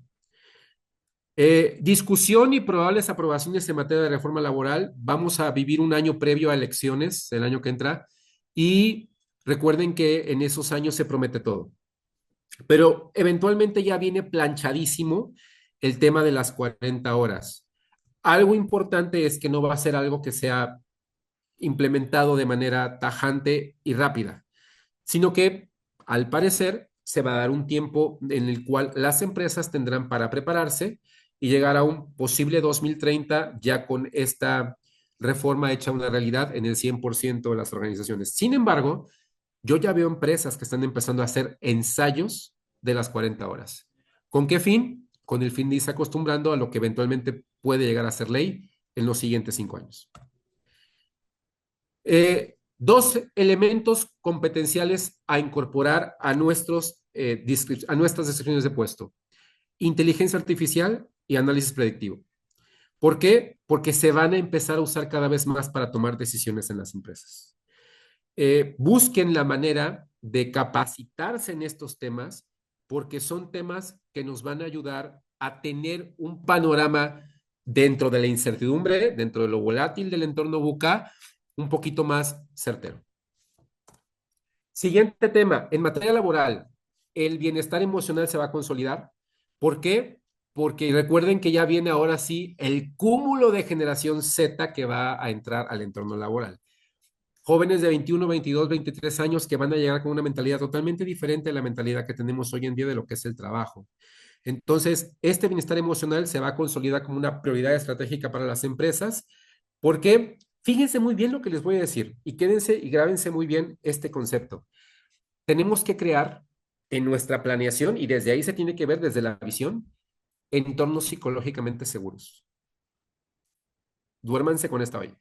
Discusión y probables aprobaciones en materia de reforma laboral. Vamos a vivir un año previo a elecciones, el año que entra, y recuerden que en esos años se promete todo. Pero eventualmente ya viene planchadísimo el tema de las 40 horas. Algo importante es que no va a ser algo que sea implementado de manera tajante y rápida, sino que al parecer se va a dar un tiempo en el cual las empresas tendrán para prepararse y llegar a un posible 2030 ya con esta reforma hecha una realidad en el 100% de las organizaciones. Sin embargo, yo ya veo empresas que están empezando a hacer ensayos de las 40 horas. ¿Con qué fin? Con el fin de irse acostumbrando a lo que eventualmente puede llegar a ser ley en los siguientes 5 años. Dos elementos competenciales a incorporar a, a nuestras descripciones de puesto: inteligencia artificial y análisis predictivo. ¿Por qué? Porque se van a empezar a usar cada vez más para tomar decisiones en las empresas. Busquen la manera de capacitarse en estos temas, porque son temas que nos van a ayudar a tener un panorama dentro de la incertidumbre, dentro de lo volátil del entorno VUCA, un poquito más certero. Siguiente tema, en materia laboral, el bienestar emocional se va a consolidar. ¿Por qué? Porque recuerden que ya viene ahora sí el cúmulo de generación Z que va a entrar al entorno laboral. Jóvenes de 21, 22, 23 años que van a llegar con una mentalidad totalmente diferente a la mentalidad que tenemos hoy en día de lo que es el trabajo. Entonces, este bienestar emocional se va a consolidar como una prioridad estratégica para las empresas, porque fíjense muy bien lo que les voy a decir y quédense y grábense muy bien este concepto. Tenemos que crear en nuestra planeación, y desde ahí se tiene que ver desde la visión, entornos psicológicamente seguros. Duérmanse con esta olla.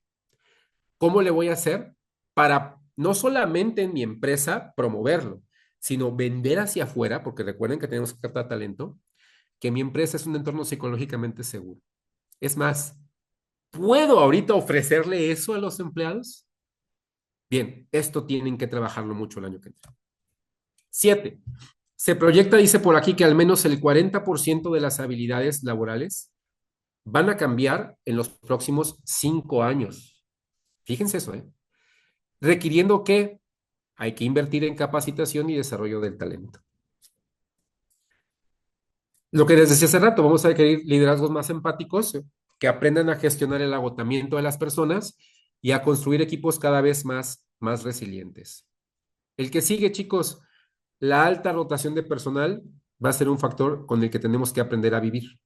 ¿Cómo le voy a hacer para no solamente en mi empresa promoverlo, sino vender hacia afuera? Porque recuerden que tenemos que captar talento, que mi empresa es un entorno psicológicamente seguro. Es más, ¿puedo ahorita ofrecerle eso a los empleados? Bien, esto tienen que trabajarlo mucho el año que entra. 7. Se proyecta, dice por aquí, que al menos el 40% de las habilidades laborales van a cambiar en los próximos 5 años. Fíjense eso, ¿eh? Requiriendo que hay que invertir en capacitación y desarrollo del talento. Lo que les decía hace rato, vamos a requerir liderazgos más empáticos que aprendan a gestionar el agotamiento de las personas y a construir equipos cada vez más resilientes. El que sigue, chicos, la alta rotación de personal va a ser un factor con el que tenemos que aprender a vivir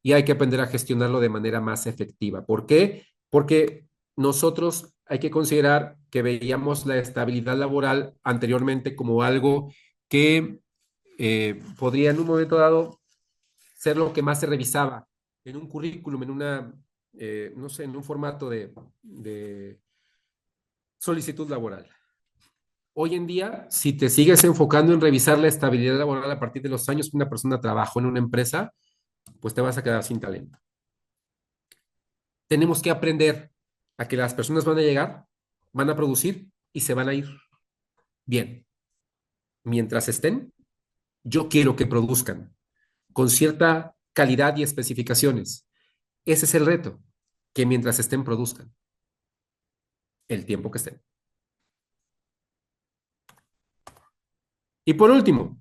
y hay que aprender a gestionarlo de manera más efectiva. ¿Por qué? Porque nosotros hay que considerar que veíamos la estabilidad laboral anteriormente como algo que podría en un momento dado ser lo que más se revisaba en un currículum, en una, no sé, en un formato de solicitud laboral. Hoy en día, si te sigues enfocando en revisar la estabilidad laboral a partir de los años que una persona trabajó en una empresa, pues te vas a quedar sin talento. Tenemos que aprender a que las personas van a llegar, van a producir y se van a ir. Bien, mientras estén, yo quiero que produzcan con cierta calidad y especificaciones. Ese es el reto, que mientras estén, produzcan el tiempo que estén. Y por último,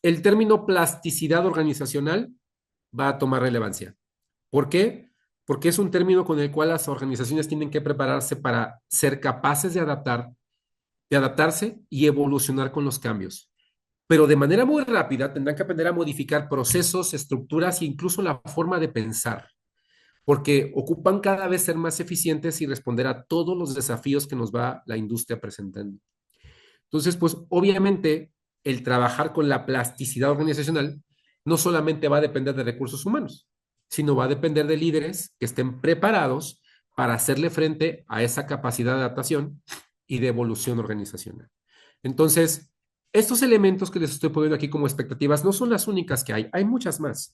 el término plasticidad organizacional va a tomar relevancia. ¿Por qué? Porque es un término con el cual las organizaciones tienen que prepararse para ser capaces de adaptarse y evolucionar con los cambios. Pero de manera muy rápida tendrán que aprender a modificar procesos, estructuras e incluso la forma de pensar, porque ocupan cada vez ser más eficientes y responder a todos los desafíos que nos va la industria presentando. Entonces, pues obviamente el trabajar con la plasticidad organizacional no solamente va a depender de recursos humanos, sino va a depender de líderes que estén preparados para hacerle frente a esa capacidad de adaptación y de evolución organizacional. Entonces, estos elementos que les estoy poniendo aquí como expectativas no son las únicas que hay muchas más.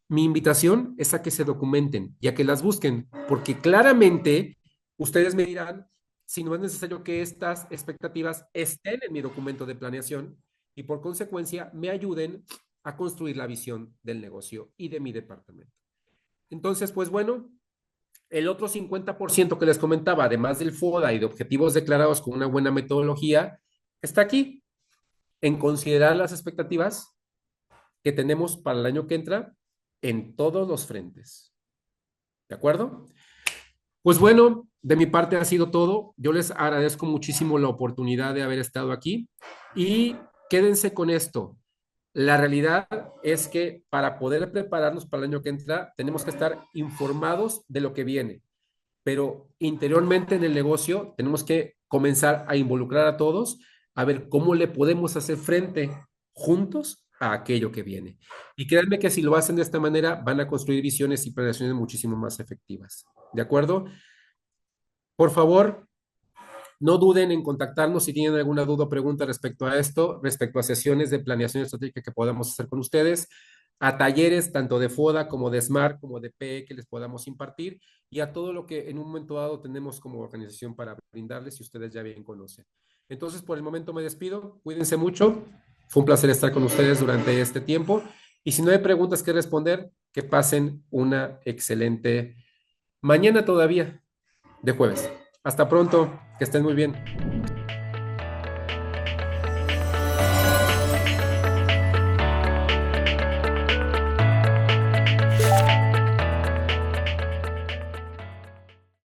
Mi invitación es a que se documenten y a que las busquen, porque claramente ustedes me dirán si no es necesario que estas expectativas estén en mi documento de planeación y por consecuencia me ayuden a construir la visión del negocio y de mi departamento. Entonces, pues bueno, el otro 50% que les comentaba, además del FODA y de objetivos declarados con una buena metodología, está aquí en considerar las expectativas que tenemos para el año que entra en todos los frentes. ¿De acuerdo? Pues bueno, de mi parte ha sido todo. Yo les agradezco muchísimo la oportunidad de haber estado aquí y quédense con esto. La realidad es que para poder prepararnos para el año que entra, tenemos que estar informados de lo que viene, pero interiormente en el negocio tenemos que comenzar a involucrar a todos a ver cómo le podemos hacer frente juntos a aquello que viene. Y créanme que si lo hacen de esta manera, van a construir visiones y planeaciones muchísimo más efectivas. ¿De acuerdo? Por favor, no duden en contactarnos si tienen alguna duda o pregunta respecto a esto, respecto a sesiones de planeación estratégica que podamos hacer con ustedes, a talleres tanto de FODA como de SMART, como de PE que les podamos impartir y a todo lo que en un momento dado tenemos como organización para brindarles y ustedes ya bien conocen. Entonces, por el momento me despido. Cuídense mucho. Fue un placer estar con ustedes durante este tiempo. Y si no hay preguntas que responder, que pasen una excelente mañana todavía de jueves. Hasta pronto, que estén muy bien.